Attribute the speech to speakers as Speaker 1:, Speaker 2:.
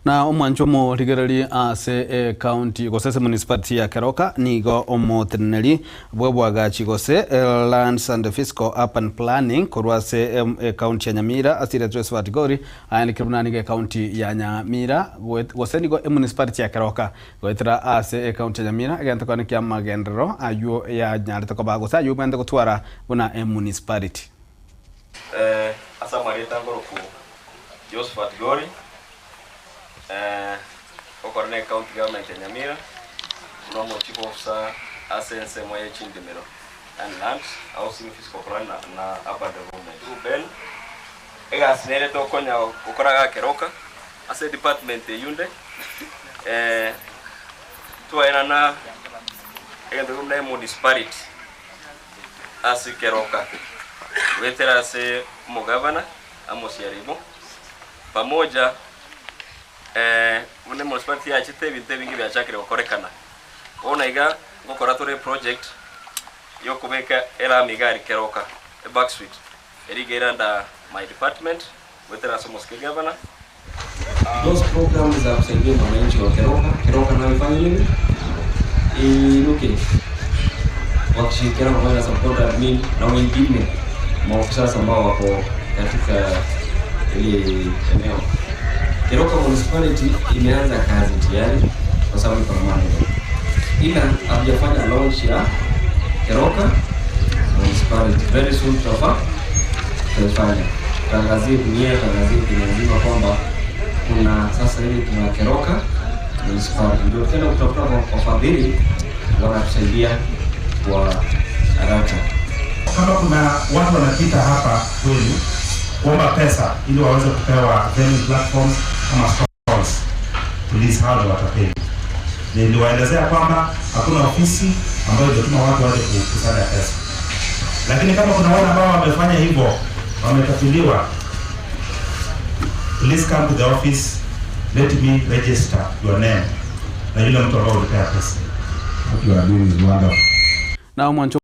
Speaker 1: Na omwancho mo rigereri ase county gosese municipality ya Keroka nigo omoteneri bwebwaga chigose lands and fiscal urban planning korwase county ya Nyamira asire Josephat Gori anikirunanige county ya Nyamira gose nigo municipality ya Keroka goetera ase county ya Nyamira agente kwa nikia magendero ayo ya nyarete kwa bagose ayo bende gutwara buna municipality
Speaker 2: asa marita ngoroku Josephat Gori okorne county government ya Nyamira no chief officer asense moye chindimiro and land housing fiscal plan na urban development ben egasnere to konya ukoraga Keroka ase department yunde tuaina na egendo kumna municipality ase Keroka wetera ase mugavana amosiaribo pamoja mune municipality ya chite binte bingi bya chakire gukorekana ona iga gukora tore project yo kubeka era migari Keroka back street erigera nda my department wetera so mosque governor
Speaker 3: those programs za kusaidia wananchi wa Keroka na ifanye nini inuke wakishirikiana kwa support admin na wengine maofisa ambao wako katika ile eneo. Keroka municipality imeanza kazi tayari kwa sababu permanent. Ila hajafanya launch ya Keroka municipality. Very soon tutafanya. Tangazie dunia, tangazie dunia kwamba kuna sasa ile tuna Keroka municipality. Ndio tena kutafuta wafadhili wanatusaidia kwa haraka.
Speaker 4: Kama kuna watu wanapita hapa kweli kuomba pesa ili waweze kupewa venue platforms kama stalls, please hao watapeli. Niliwaelezea kwamba hakuna ofisi ambayo inatuma watu waje kukusanya pesa. Lakini kama kuna wale ambao wamefanya hivyo, wametafiliwa, please come to the office, let me register your name na yule mtu ambao ulipea pesa. What you are doing is wonderful.
Speaker 1: Na